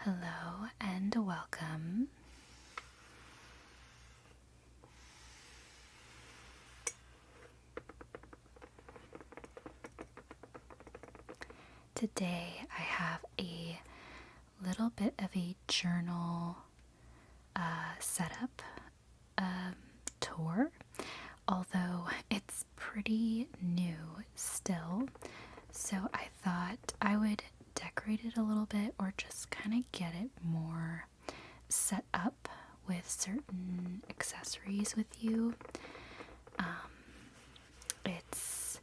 Hello and welcome. Today I have a little bit of a journal setup tour, although it's pretty new still, so I thought I would decorate it a little bit or just kind of get it more set up with certain accessories with you. It's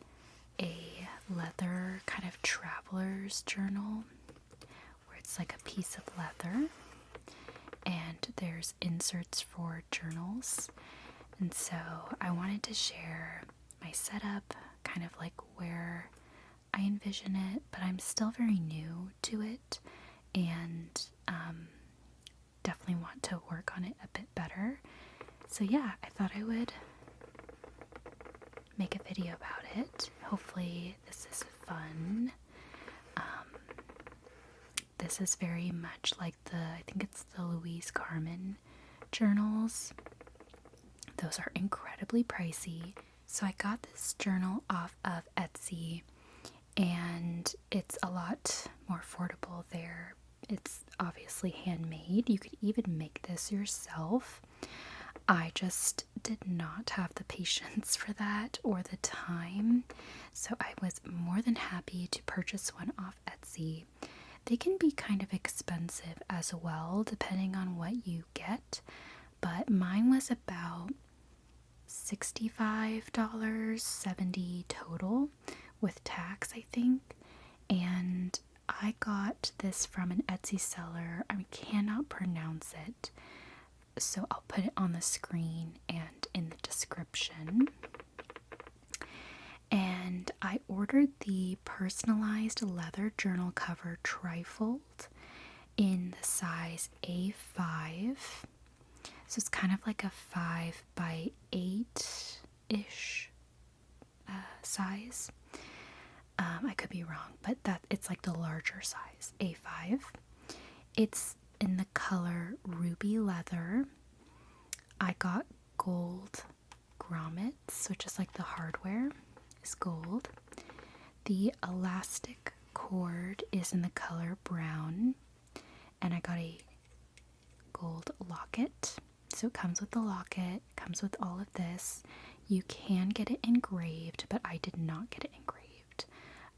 a leather kind of traveler's journal where it's like a piece of leather and there's inserts for journals. And so I wanted to share my setup, kind of like where I envision it, but I'm still very new to it and definitely want to work on it a bit better. So yeah, I thought I would make a video about it. Hopefully this is fun. This is very much like I think it's the Louise Carmen journals. Those are incredibly pricey. So I got this journal off of Etsy and it's a lot more affordable there. It's obviously handmade. You could even make this yourself. I just did not have the patience for that or the time, so I was more than happy to purchase one off Etsy. They can be kind of expensive as well, depending on what you get, but mine was about $65, $70 total with tax, I think, and I got this from an Etsy seller. I cannot pronounce it, so I'll put it on the screen and in the description. And I ordered the personalized leather journal cover trifold in the size A5. So it's kind of like a 5 by 8-ish size. I could be wrong, but it's like the larger size, A5. It's in the color ruby leather. I got gold grommets, which is like the hardware is gold. The elastic cord is in the color brown, and I got a gold locket. So it comes with the locket, comes with all of this. You can get it engraved, but I did not get it engraved.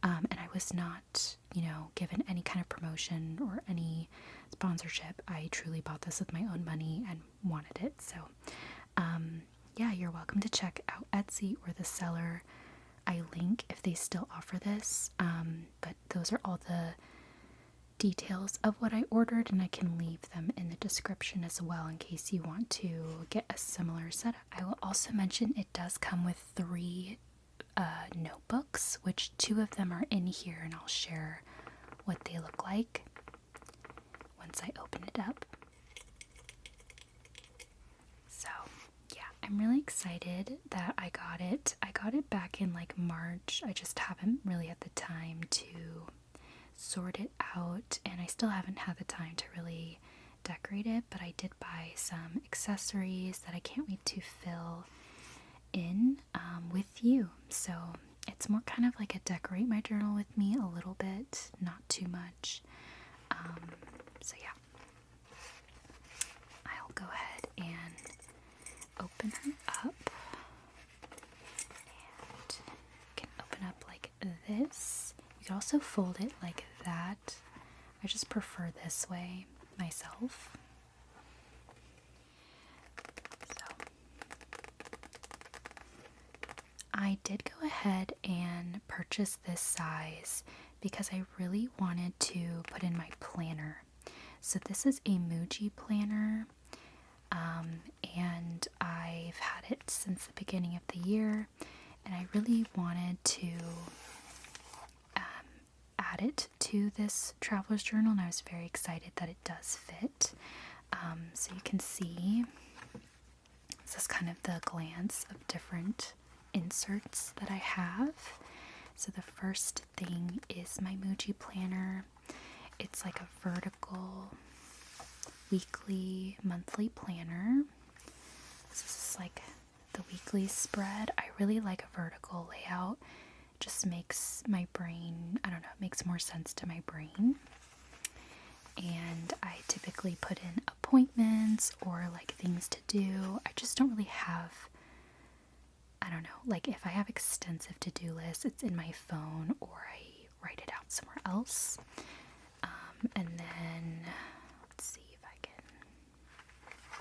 And I was not, given any kind of promotion or any sponsorship. I truly bought this with my own money and wanted it. So, yeah, you're welcome to check out Etsy or the seller. I link if they still offer this. But those are all the details of what I ordered, and I can leave them in the description as well in case you want to get a similar setup. I will also mention it does come with 3 notebooks, which 2 of them are in here, and I'll share what they look like once I open it up. So yeah, I'm really excited that I got it. I got it back in like March. I just haven't really had the time to sort it out, and I still haven't had the time to really decorate it, but I did buy some accessories that I can't wait to fill in with you. So it's more kind of like a decorate my journal with me a little bit, not too much. So yeah, I'll go ahead and open her up, and you can open up like this. You can also fold it like that. I just prefer this way myself. I did go ahead and purchase this size because I really wanted to put in my planner. So this is a Muji planner, and I've had it since the beginning of the year, and I really wanted to add it to this traveler's journal, and I was very excited that it does fit. So you can see this is kind of the glance of different inserts that I have. So the first thing is my Muji planner. It's like a vertical weekly, monthly planner. This is like the weekly spread. I really like a vertical layout. It just makes my brain, I don't know, it makes more sense to my brain. And I typically put in appointments or like things to do. I just don't really have, I don't know, like if I have extensive to-do lists, it's in my phone or I write it out somewhere else. And then, let's see if I can,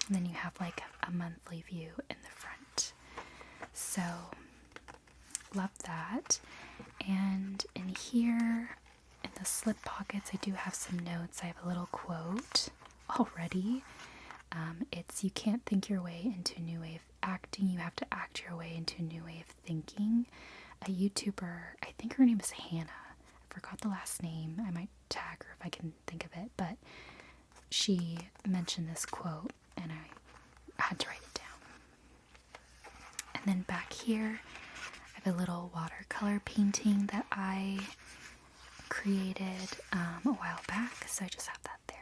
and then you have like a monthly view in the front. So, love that. And in here, in the slip pockets, I do have some notes. I have a little quote already. It's, you can't think your way into a new way of acting, you have to act your way into a new way of thinking. A YouTuber, I think her name is Hannah. I forgot the last name. I might tag her if I can think of it, but she mentioned this quote and I had to write it down. And then back here, I have a little watercolor painting that I created a while back, so I just have that there.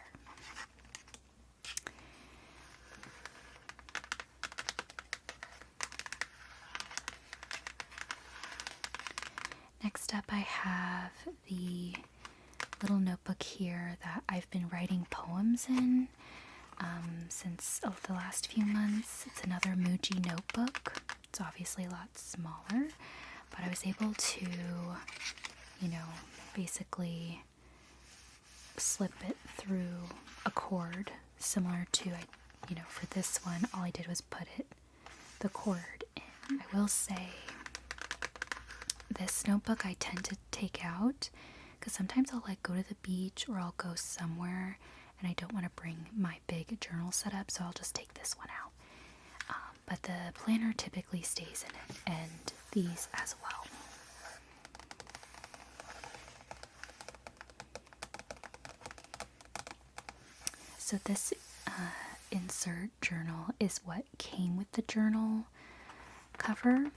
Next up I have the little notebook here that I've been writing poems in since the last few months. It's another Muji notebook. It's obviously a lot smaller, but I was able to, you know, basically slip it through a cord similar to, you know, for this one, all I did was put the cord in. I will say, this notebook I tend to take out because sometimes I'll like go to the beach or I'll go somewhere and I don't want to bring my big journal setup, so I'll just take this one out. But the planner typically stays in it, and these as well. So this insert journal is what came with the journal cover.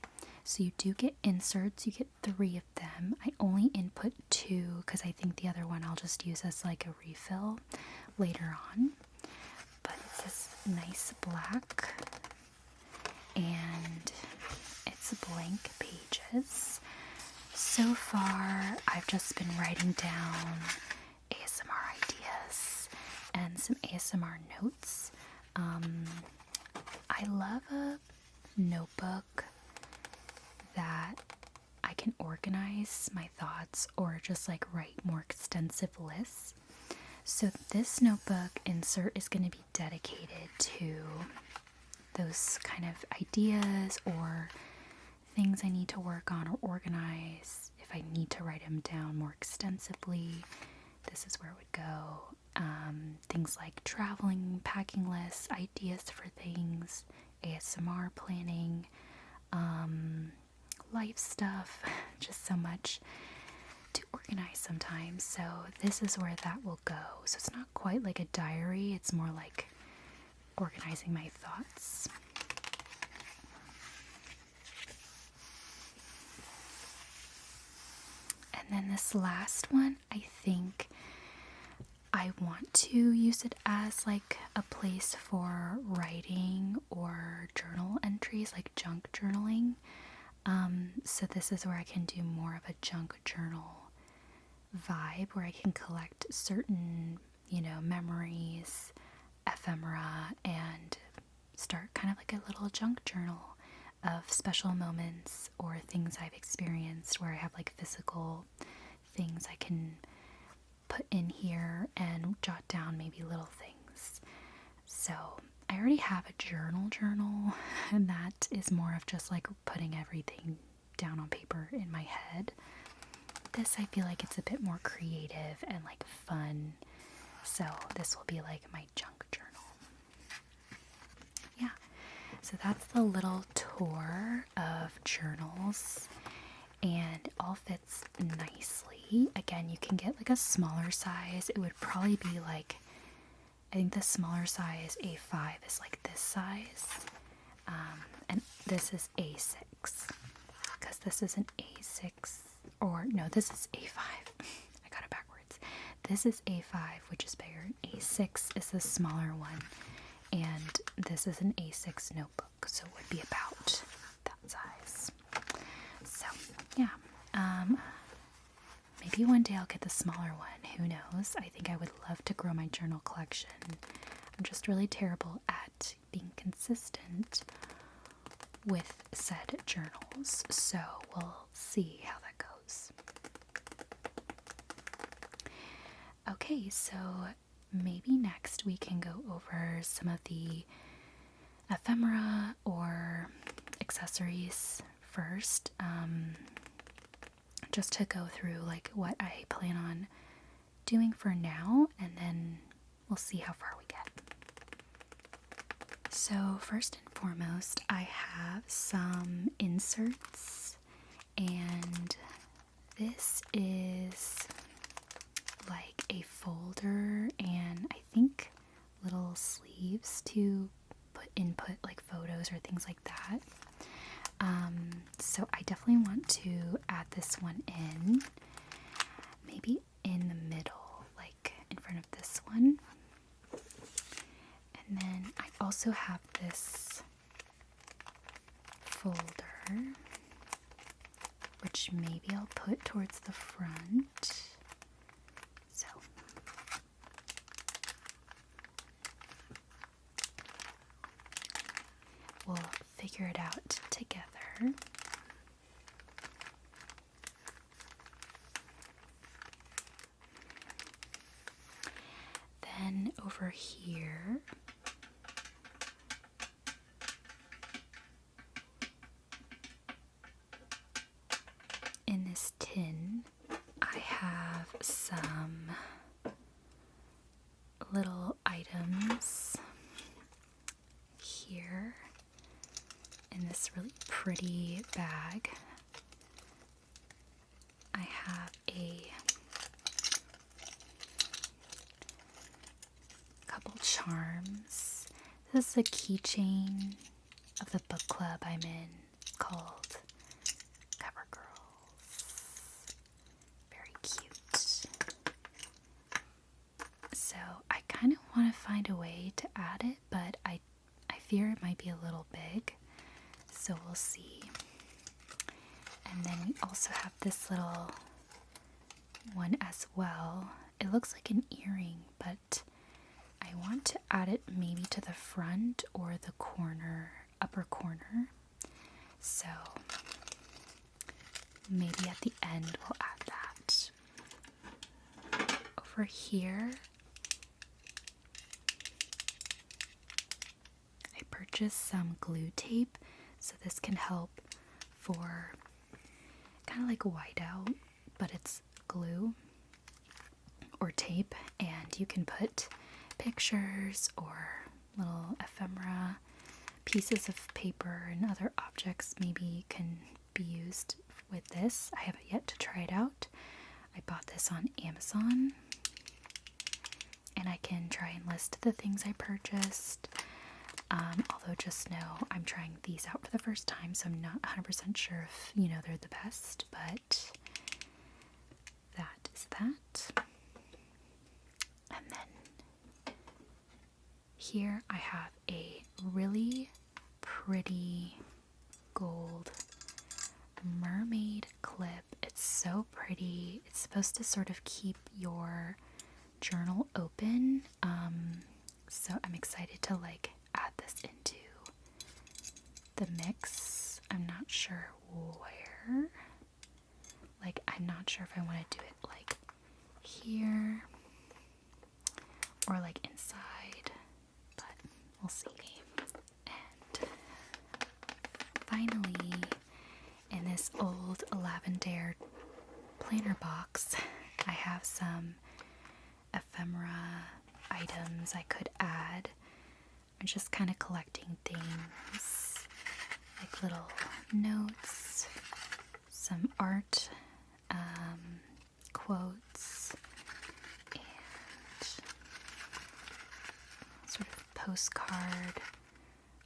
So you do get inserts, you get 3 of them. I only input 2 because I think the other one I'll just use as like a refill later on. But it's this nice black and it's blank pages. So far I've just been writing down ASMR ideas and some ASMR notes. I love a notebook that I can organize my thoughts or just like write more extensive lists. So this notebook insert is going to be dedicated to those kind of ideas or things I need to work on or organize. If I need to write them down more extensively, this is where it would go. Things like traveling, packing lists, ideas for things, ASMR planning, life stuff, just so much to organize sometimes. So this is where that will go. So it's not quite like a diary, it's more like organizing my thoughts. And then this last one, I think I want to use it as like a place for writing or journal entries, like junk journaling. So this is where I can do more of a junk journal vibe, where I can collect certain, you know, memories, ephemera, and start kind of like a little junk journal of special moments or things I've experienced, where I have like physical things I can put in here and jot down maybe little things. So I already have a journal, and that is more of just like putting everything down on paper in my head. This, I feel like it's a bit more creative and like fun, so this will be like my junk journal. Yeah, so that's the little tour of journals, and it all fits nicely. Again, you can get like a smaller size. It would probably be like, I think the smaller size A5 is like this size, and this is A6, because this is an A6, or no, this is A5. I got it backwards. this is A5, which is bigger. A6 is the smaller one, and this is an A6 notebook, so it would be about that size. So, yeah. Maybe one day I'll get the smaller one. Who knows? I think I would love to grow my journal collection. I'm just really terrible at being consistent with said journals, so we'll see how that goes. Okay, so maybe next we can go over some of the ephemera or accessories first, just to go through like what I plan on doing for now, and then we'll see how far we get. So first and foremost, I have some inserts, and this is like a folder and I think little sleeves to input like photos or things like that. So I definitely want to add this one in, maybe in the middle, like in front of this one. And then I also have this folder, which maybe I'll put towards the front. So we'll figure it out together. Then over here, in this tin, I have some little items here in this really pretty bag. I have a couple charms. This is a keychain of the book club I'm in called Cover Girls. Very cute. So I kind of want to find a way to add it, but I fear it might be a little big. So we'll see. And then we also have this little one as well. It looks like an earring, but I want to add it maybe to the front or the corner, upper corner. So maybe at the end we'll add that. Over here, I purchased some glue tape. So this can help for kind of like whiteout, but it's glue or tape, and you can put pictures or little ephemera, pieces of paper and other objects maybe can be used with this. I haven't yet to try it out. I bought this on Amazon, and I can try and list the things I purchased. Although just know I'm trying these out for the first time, so I'm not 100% sure if, they're the best, but that is that. And then here I have a really pretty gold mermaid clip. It's so pretty. It's supposed to sort of keep your journal open. So I'm excited to add this into the mix. I'm not sure where. I'm not sure if I want to do it here or inside, but we'll see. And finally, in this old lavender planner box, I have some ephemera items I could add. I'm just kind of collecting things like little notes, some art, quotes, and sort of postcard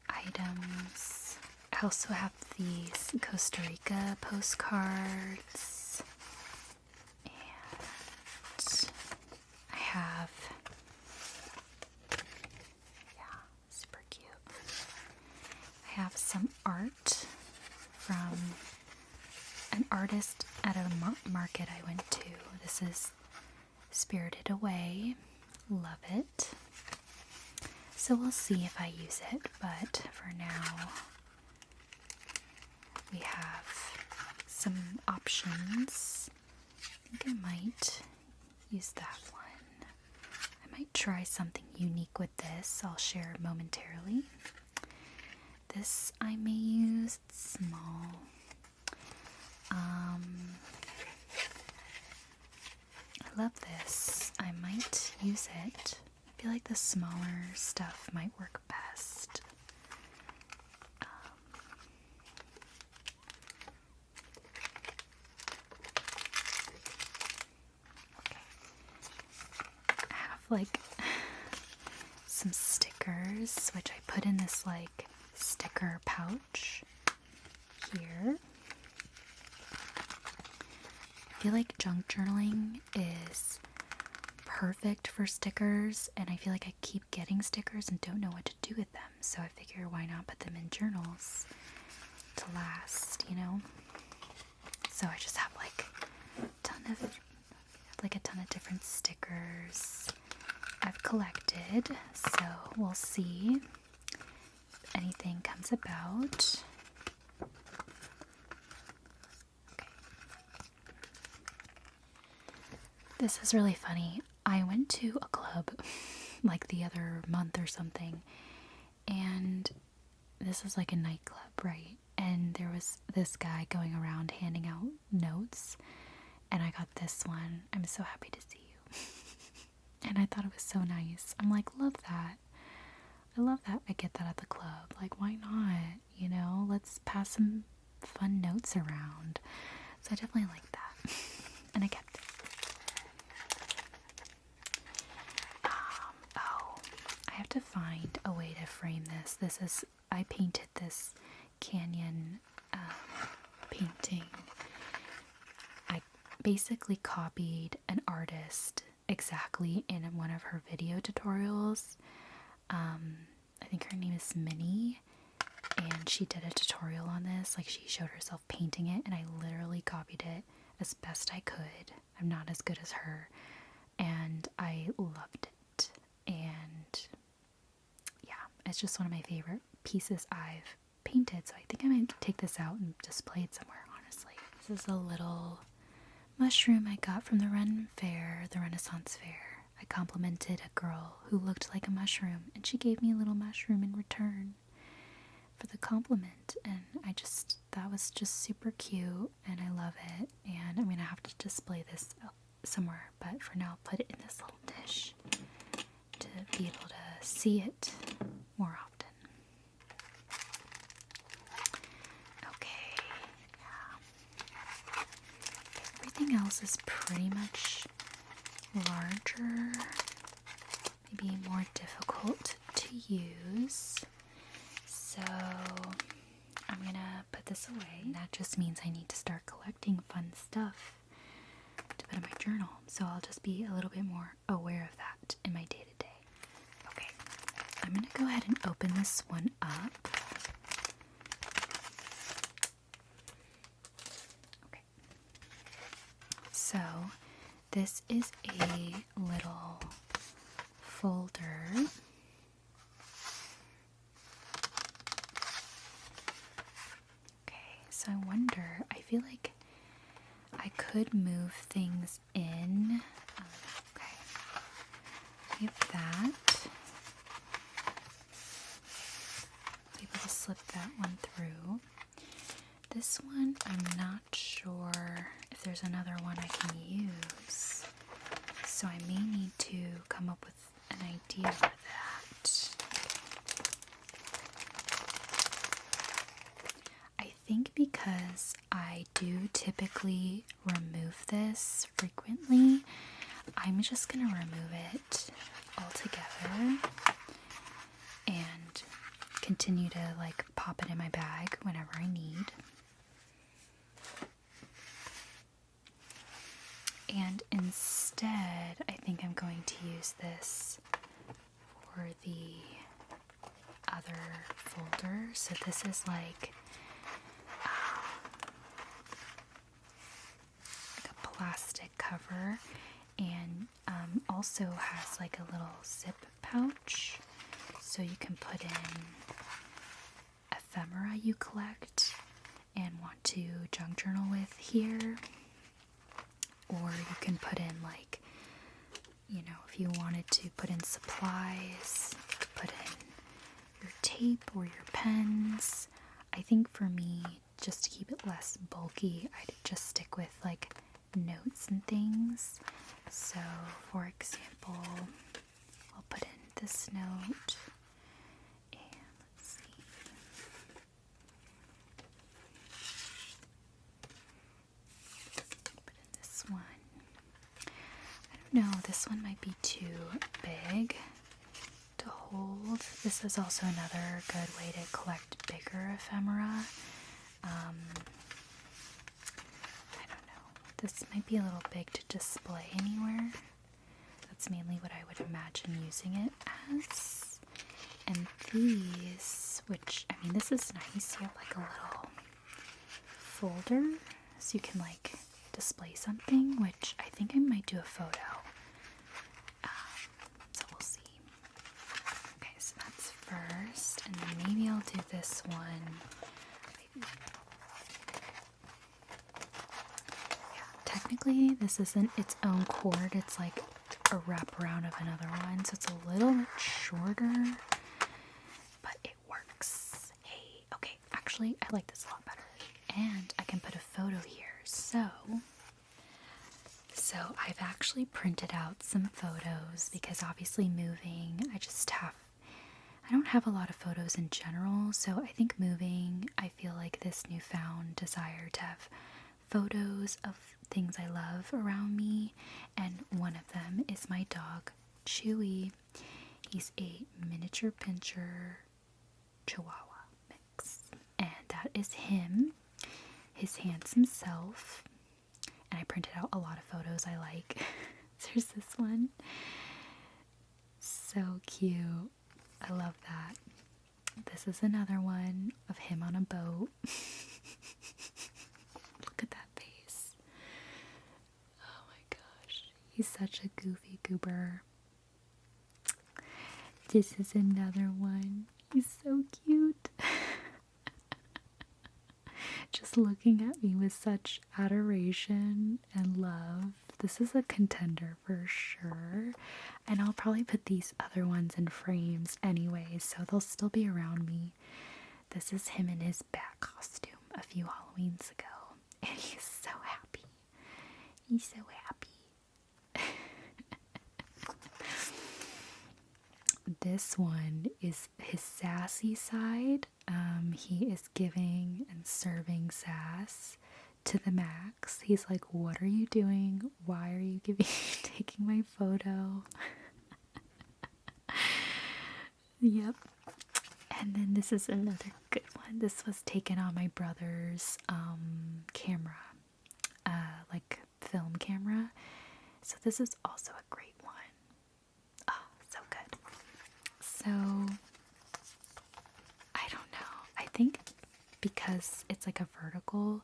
items. I also have these Costa Rica postcards, and have, yeah, super cute. I have some art from an artist at a market I went to. This is Spirited Away. Love it. So we'll see if I use it, but for now we have some options. I think I might use that one. I might try something unique with this. I'll share momentarily. This I may use small. I love this. I might use it. I feel like the smaller stuff might work best. Okay. I have like some stickers, which I put in this like sticker pouch here. I feel like junk journaling is perfect for stickers, and I feel like I keep getting stickers and don't know what to do with them, so I figure why not put them in journals to last, you know? So I just have like a ton of different stickers I've collected, so we'll see if anything comes about. This is really funny. I went to a club like the other month or something, and this is like a nightclub, right? And there was this guy going around handing out notes, and I got this one. I'm so happy to see you. And I thought it was so nice. I'm like, love that. I love that I get that at the club. Like, why not? You know, let's pass some fun notes around. So I definitely like that. And I kept it. I have to find a way to frame this. I painted this Canon painting. I basically copied an artist exactly in one of her video tutorials. I think her name is Minnie, and she did a tutorial on this. Like, she showed herself painting it, and I literally copied it as best I could. I'm not as good as her, and I loved it. And yeah, it's just one of my favorite pieces I've painted, so I think I might take this out and display it somewhere, honestly. This is a little mushroom I got from the Renaissance Fair. I complimented a girl who looked like a mushroom, and she gave me a little mushroom in return for the compliment, and that was just super cute, and I love it, and I'm gonna have to display this somewhere, but for now I'll put it in this little dish to be able to see it more often. Okay, yeah. Everything else is pretty much larger, maybe more difficult to use. So I'm gonna put this away. That just means I need to start collecting fun stuff to put in my journal. So I'll just be a little bit more aware of that in my day-to-day. Okay, I'm gonna go ahead and open this one up. Okay. So this is a little folder. Okay, so I wonder, I feel like I could move things in. Okay, we have that. Able to slip that one through. This one, I'm not sure if there's another one I can use, so I may need to come up with an idea for that. I think because I do typically remove this frequently, I'm just gonna remove it altogether and continue to like pop it in my bag whenever I need. And instead, I think I'm going to use this for the other folder. So this is like a plastic cover, and also has like a little zip pouch, so you can put in ephemera you collect and want to junk journal with here, or you can put in, like, you know, if you wanted to put in supplies, put in your tape or your pens. I think for me, just to keep it less bulky, I'd just stick with like notes and things. So for example, I'll put in this note, and let's see. Put in this one. I don't know, this one might be too big to hold. This is also another good way to collect bigger ephemera. I don't know. This might be a little big to display anywhere. That's mainly what I would imagine using it as. And these, which, I mean, this is nice. You have like a little folder, so you can like display something, which I think I might do a photo. So we'll see. Okay, so that's first, and then maybe I'll do this one. Technically, this isn't its own cord. It's like a wraparound of another one, so it's a little bit shorter, but it works. Hey, okay, actually, I like this a lot better. And I can put a photo here. So I've actually printed out some photos because obviously moving, I don't have a lot of photos in general, so I think moving, I feel like this newfound desire to have photos of things I love around me, and one of them is my dog, Chewy. He's a miniature pinscher Chihuahua mix, and that is him, his handsome self. And I printed out a lot of photos I like. There's this one. So cute. I love that. This is another one of him on a boat. Look at that face. Oh my gosh. He's such a goofy goober. This is another one. He's so cute. Just looking at me with such adoration and love. This is a contender for sure. And I'll probably put these other ones in frames anyway, so they'll still be around me. This is him in his bat costume a few Halloweens ago. And he's so happy. He's so happy. This one is his sassy side. He is giving and serving sass to the max. He's like, what are you doing? Why are you taking my photo? Yep. And then this is another good one. This was taken on my brother's camera, like film camera. So this is also a great one. Oh, so good. So I don't know. I think because it's like a vertical,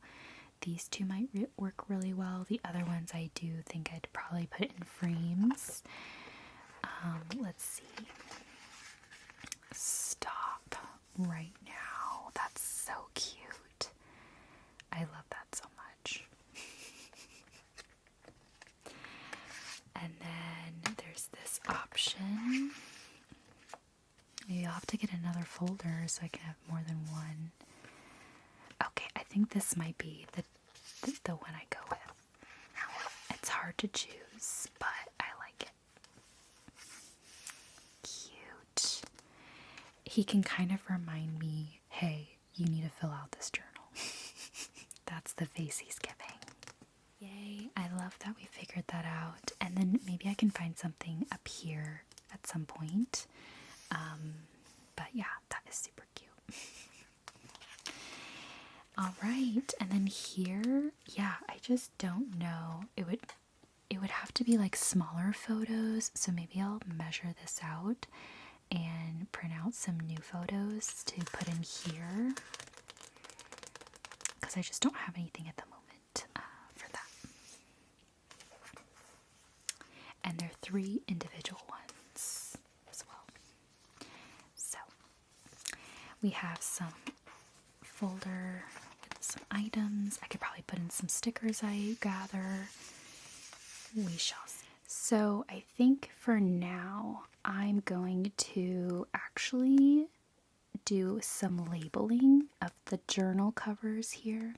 these two might work really well. The other ones I do think I'd probably put in frames. Let's see. Stop right now. That's so cute. I love that so much. And then there's this option. You'll have to get another folder so I can have more than one. Okay, I think this might be the one I go with. It's hard to choose, but I like it. Cute. He can kind of remind me, hey, you need to fill out this journal. That's the face he's giving. Yay, I love that we figured that out. And then maybe I can find something up here at some point. But yeah, that is super cute. Alright, and then here, yeah, I just don't know. it would have to be like smaller photos, so maybe I'll measure this out and print out some new photos to put in here, because I just don't have anything at the moment for that. And they're 3 individual ones as well. So we have some folder with some items. I could probably put in some stickers I gather. We shall see. So I think for now I'm going to actually do some labeling of the journal covers here.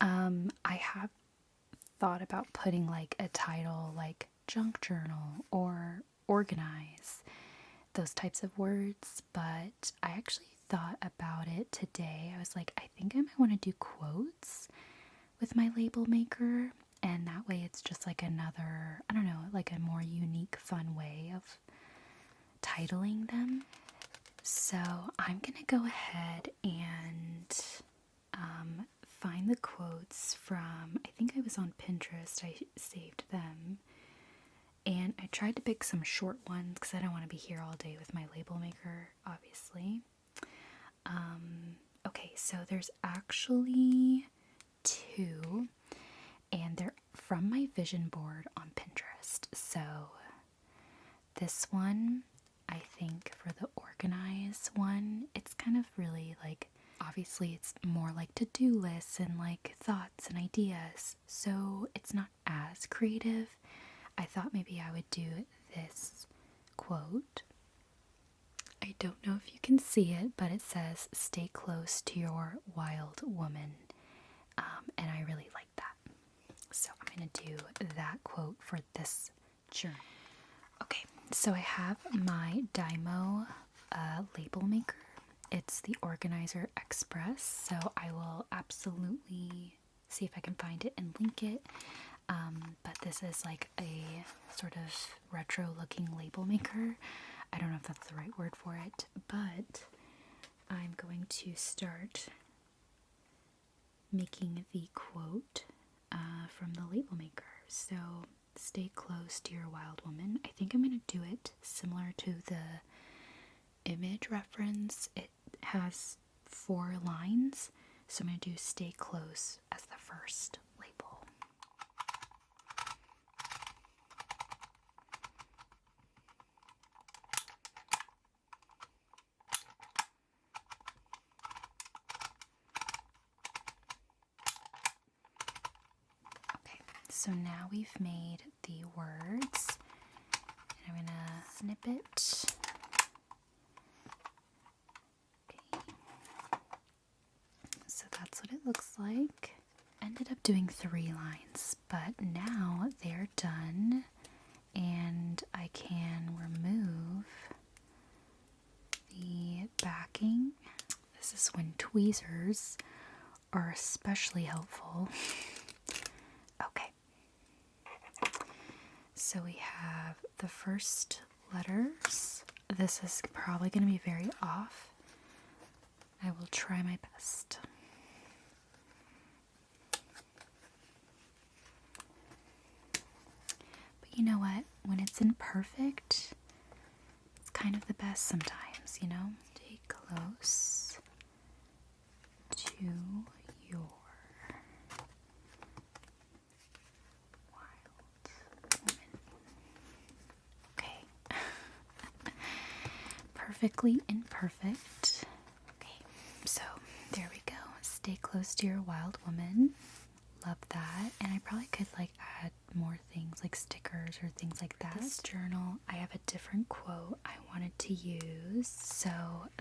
I have thought about putting like a title like junk journal or organize, those types of words, but I actually thought about it today. I was like, I think I might want to do quotes with my label maker, and that way it's just like another, I don't know, like a more unique, fun way of titling them. So I'm gonna go ahead and find the quotes from, I think I was on Pinterest, I saved them, and I tried to pick some short ones because I don't want to be here all day with my label maker, obviously. Okay, so there's actually 2, and they're from my vision board on Pinterest. So this one, I think for the organize one, it's kind of really like, obviously it's more like to-do lists and like thoughts and ideas, so it's not as creative. I thought maybe I would do this quote. I don't know if you can see it, but it says, "Stay close to your wild woman." And I really like that. So I'm going to do that quote for this journal. Okay, so I have my Dymo label maker. It's the Organizer Express, so I will absolutely see if I can find it and link it. But this is like a sort of retro looking label maker. I don't know if that's the right word for it, but I'm going to start making the quote from the label maker. So, stay close to your wild woman. I think I'm going to do it similar to the image reference. It has 4 lines, so I'm going to do stay close as the first label. So now we've made the words, and I'm gonna snip it. Okay. So that's what it looks like. Ended up doing 3 lines, but now they're done, and I can remove the backing. This is when tweezers are especially helpful. Okay. So we have the first letters. This is probably going to be very off. I will try my best. But you know what? When it's imperfect, it's kind of the best sometimes, you know? Stay close to your perfectly imperfect. Okay, so there we go. Stay close to your wild woman. Love that. And I probably could like add more things like stickers or things like that. This journal, I have a different quote I wanted to use. So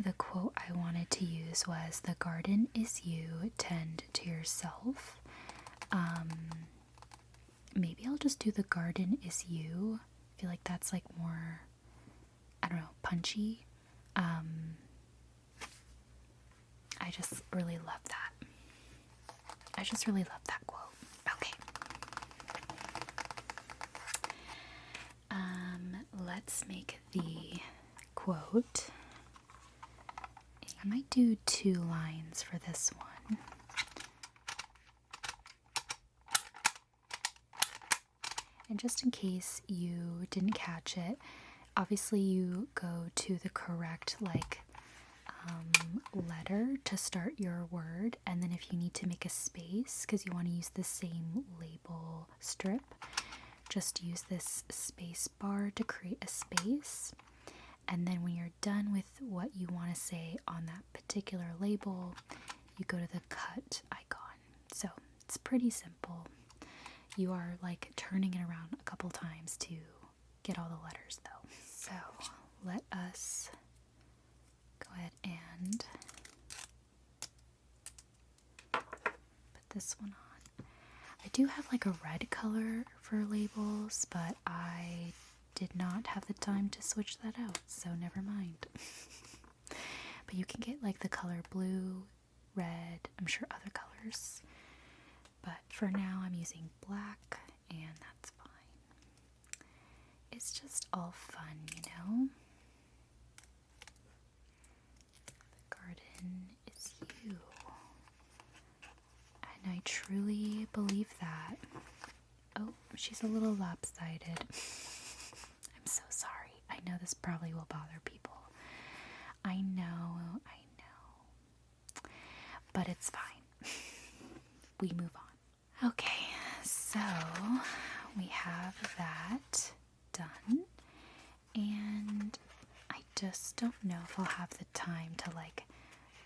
the quote I wanted to use was, "The garden is you, tend to yourself." Maybe I'll just do "The garden is you." I feel like that's like more, I don't know, punchy. I just really love that. I just really love that quote. Okay. Let's make the quote. I might do 2 lines for this one. And just in case you didn't catch it, obviously you go to the correct letter to start your word, and then if you need to make a space because you want to use the same label strip, just use this space bar to create a space. And then when you're done with what you want to say on that particular label, you go to the cut icon. So it's pretty simple. You are like turning it around a couple times to get all the letters though. So let us go ahead and put this one on. I do have like a red color for labels, but I did not have the time to switch that out, so never mind. But you can get like the color blue, red, I'm sure other colors. But for now I'm using black, and that's fine. It's just all fun, you know? The garden is you. And I truly believe that. Oh, she's a little lopsided. I'm so sorry. I know this probably will bother people. I know. But it's fine. We move on. Okay, so we have that done. And I just don't know if I'll have the time to like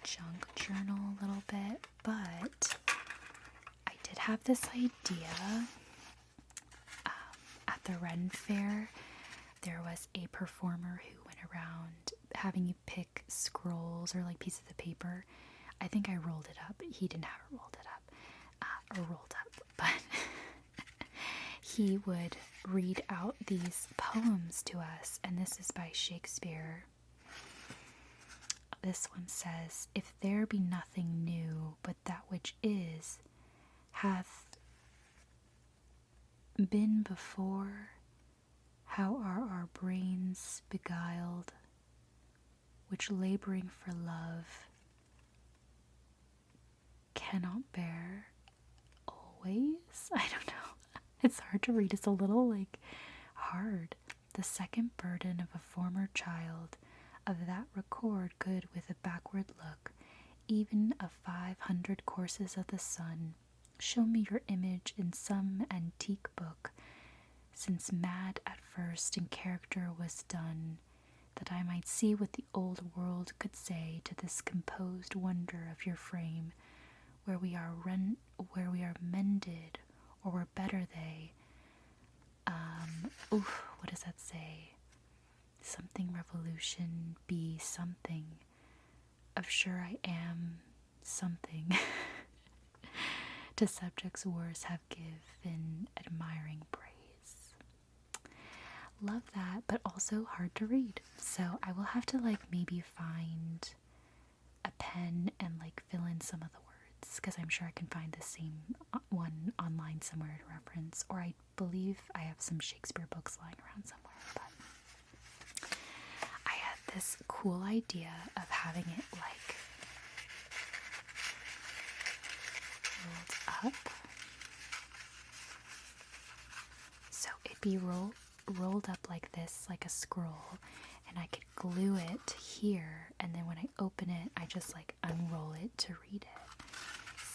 junk journal a little bit, but I did have this idea. At the Ren Fair, there was a performer who went around having you pick scrolls or like pieces of paper. I think I rolled it up. He didn't have it rolled up, but he would read out these poems to us, and this is by Shakespeare. This one says, "If there be nothing new but that which is, hath been before, how are our brains beguiled, which laboring for love cannot bear always." I don't know. It's hard to read. It's a little like hard. "The second burden of a former child, of that record good with a backward look, even of 500 courses of the sun. Show me your image in some antique book, since mad at first in character was done, that I might see what the old world could say to this composed wonder of your frame, where we are mended, or were better they." What does that say? Something revolution be something. Of sure I am something. To subjects worse have given admiring praise. Love that, but also hard to read. So I will have to like maybe find a pen and like fill in some of the words, because I'm sure I can find the same one online somewhere to reference, or I believe I have some Shakespeare books lying around somewhere. But I had this cool idea of having it like rolled up, so it'd be rolled up like this, like a scroll, and I could glue it here, and then when I open it I just like unroll it to read it.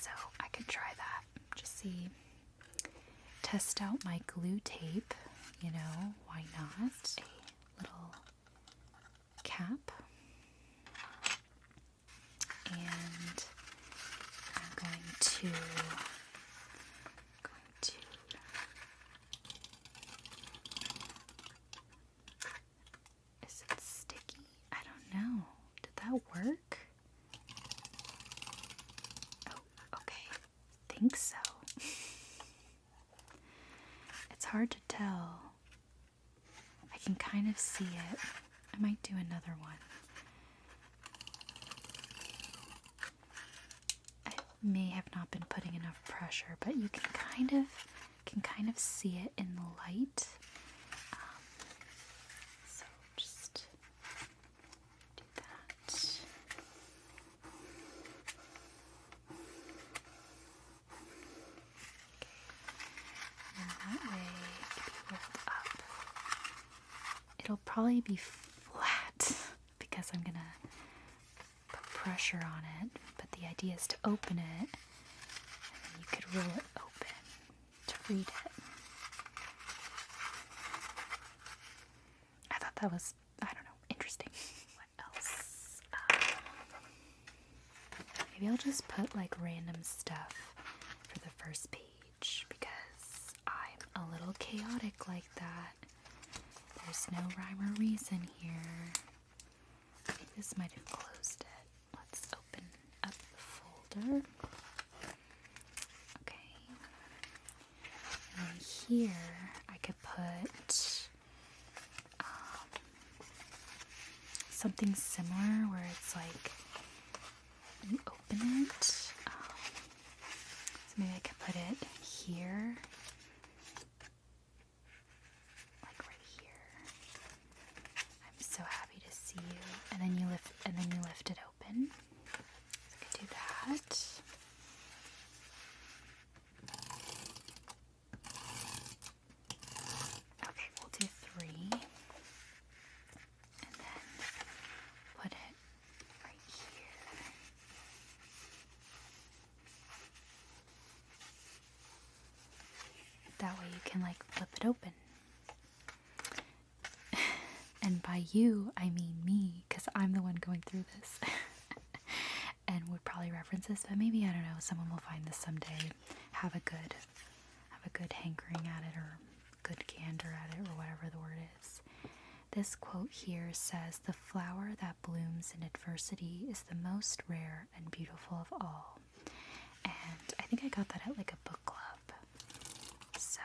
So I could try that, just see, test out my glue tape, you know, why not? A little cap, and I'm going to is it sticky? I don't know. Did that work? Oh, okay. Think so. It's hard to tell. I can kind of see it. I might do another one. I may have not been putting enough pressure, but you can kind of see it in the light. So just do that. Okay. And that way it it'll probably be flat because I'm gonna put pressure on it, but the idea is to open it, and then you could roll it open to read it. I thought that was, I don't know, interesting. What else? Maybe I'll just put like random stuff for the first page because I'm a little chaotic like that. There's no rhyme or reason here. I think this might have closed it. Let's open up the folder. Okay. And then here I could put something similar where it's like you open it. So maybe I could put it here. Like right here. I'm so happy to see you. And then you lift it open. So I could do that. Okay, we'll do 3. And then put it right here. That way you can like flip it open. And by you, I mean me, because I'm the one going through this. And would probably reference this, but maybe, I don't know, someone will find this someday. Have a good hankering at it, or good gander at it, or whatever the word is. This quote here says, "The flower that blooms in adversity is the most rare and beautiful of all." And I think I got that at like a book club. So,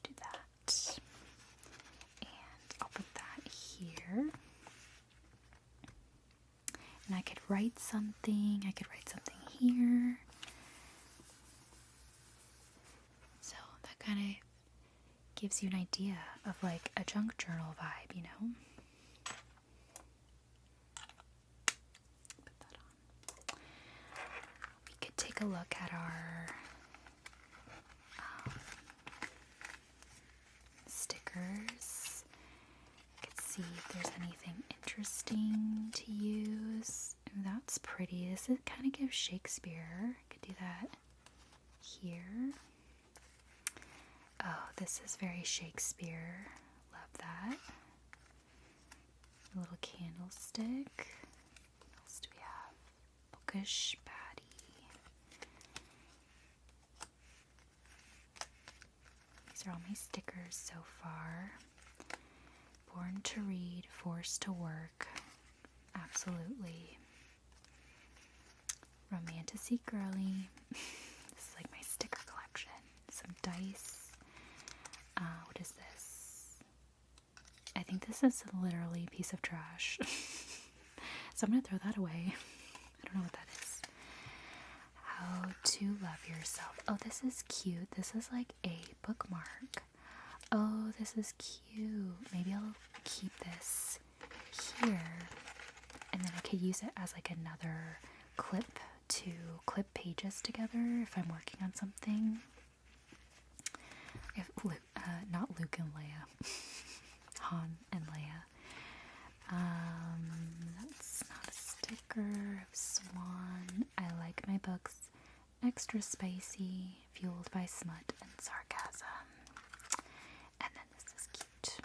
do that. And I'll put that here. And I could write something. I could write something here. So that kind of gives you an idea of like a junk journal vibe, you know? Put that on. We could take a look at our stickers. You could see if there's anything interesting to use. And that's pretty. This is kind of gives Shakespeare. I could do that here. Oh, this is very Shakespeare. Love that. A little candlestick. What else do we have? Bookish Patty. These are all my stickers so far. Born to read, forced to work. Absolutely. Romanticy girly. This is like my sticker collection. Some dice. What is this? I think this is literally a piece of trash. So I'm going to throw that away. I don't know what that is. How to love yourself. Oh, this is cute. This is like a bookmark. Oh, this is cute. Maybe I'll keep this here. And then I could use it as like another clip to clip pages together if I'm working on something. If not Luke and Leia. Han and Leia. That's not a sticker of Swan. I like my books extra spicy, fueled by smut and sarcasm. And then this is cute.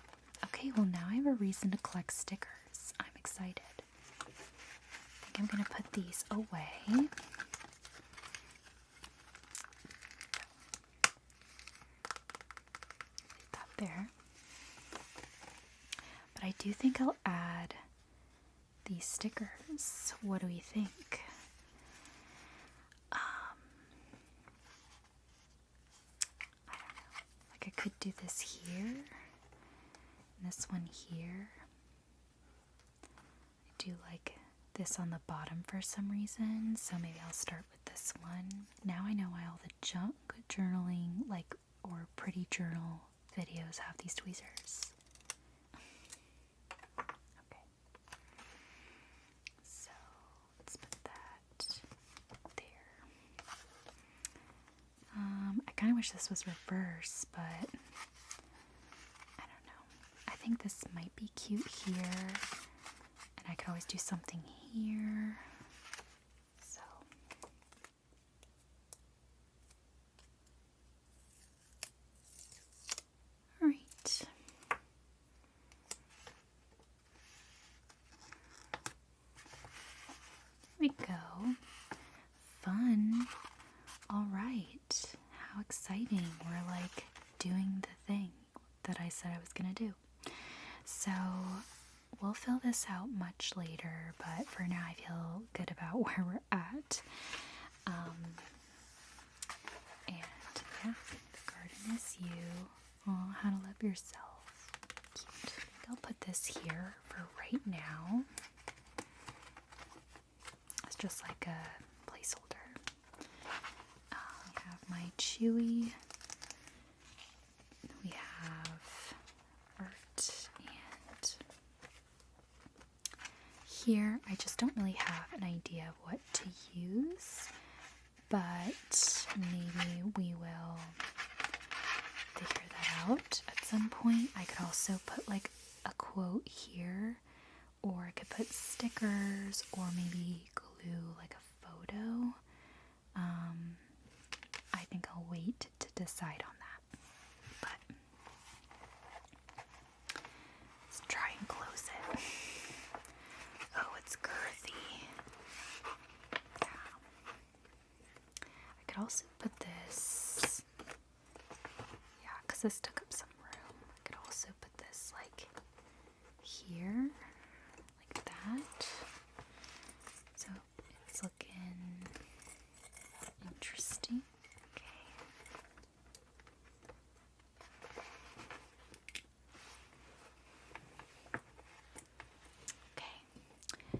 Okay, well now I have a reason to collect stickers. I'm excited. I think I'm going to put these away. That there. But I do think I'll add these stickers. What do we think? I don't know. Like I could do this here, and this one here. I do like this on the bottom for some reason, so maybe I'll start with this one. Now I know why all the junk journaling, like, or pretty journal videos have these tweezers. Okay. So, let's put that there. I kind of wish this was reverse, but think this might be cute here. And I could always do something here. So. Alright. There we go. Fun. Alright. How exciting. We're like doing the thing that I said I was going to do. So we'll fill this out much later, but for now I feel good about where we're at. And yeah, the garden is you. Oh, how to love yourself. Cute. I'll put this here for right now. It's just like a placeholder. I have my Chewy. We have art, and here I just don't really have an idea of what to use, but maybe we will figure that out at some point. I could also put like a quote here, or I could put stickers, or maybe glue like a photo. I think I'll wait to decide on that. But let's try and close it. Oh, it's girthy. Yeah. I could also put this, yeah, because this took up some room. I could also put this like here, like that. So it's looking interesting.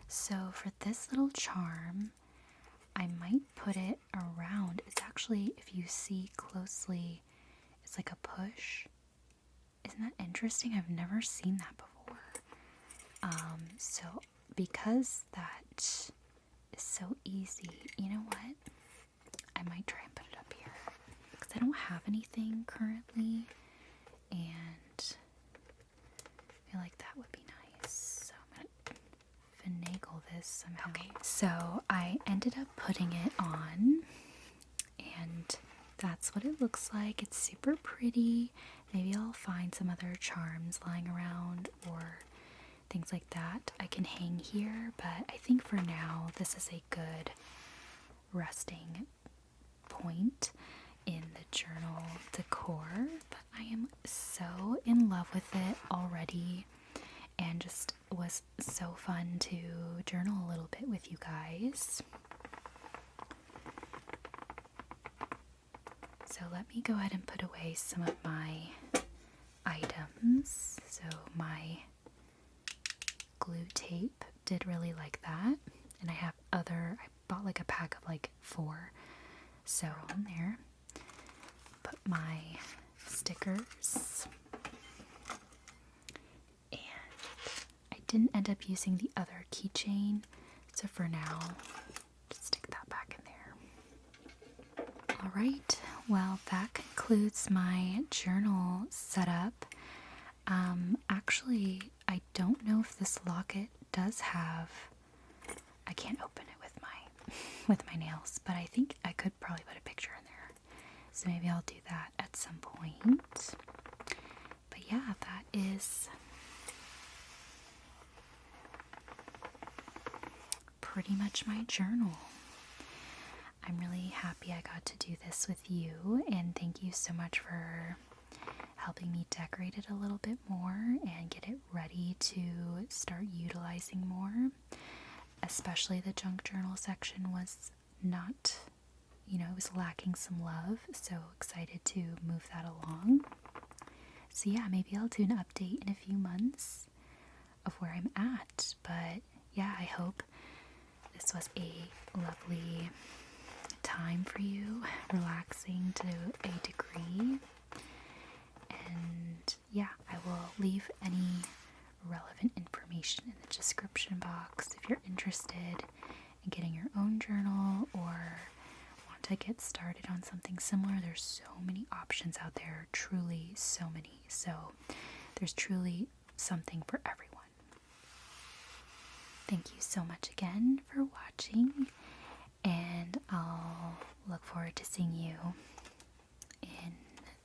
So for this little charm, I might put it around. It's actually, if you see closely, it's like a push. Isn't that interesting? I've never seen that before. So because that is so easy, you know what? I might try and put it up here because I don't have anything currently, and I feel like that would be nice. So I'm gonna finagle this somehow. Okay, so I ended up putting it on, and that's what it looks like. It's super pretty. Maybe I'll find some other charms lying around or things like that I can hang here, but I think for now this is a good resting point in the journal decor. But I am so in love with it already, and just was so fun to journal a little bit with you guys. So let me go ahead and put away some of my items. So my glue tape, did really like that. And I have I bought like a pack of like 4. So on there. Put my stickers. And I didn't end up using the other keychain. So for now, just stick that back in there. Alright, well that concludes my journal setup. Actually, I don't know if this locket does have, I can't open it with my nails, but I think I could probably put a picture in there. So maybe I'll do that at some point. But yeah, that is pretty much my journal. I'm really happy I got to do this with you, and thank you so much for helping me decorate it a little bit more and get it ready to start utilizing more. Especially the junk journal section was not, it was lacking some love, so excited to move that along. So yeah, maybe I'll do an update in a few months of where I'm at. But yeah, I hope this was a lovely time for you, relaxing to a degree. And yeah, I will leave any relevant information in the description box if you're interested in getting your own journal or want to get started on something similar. There's so many options out there, truly so many. So there's truly something for everyone. Thank you so much again for watching, and I'll look forward to seeing you in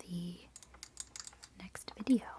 the next video.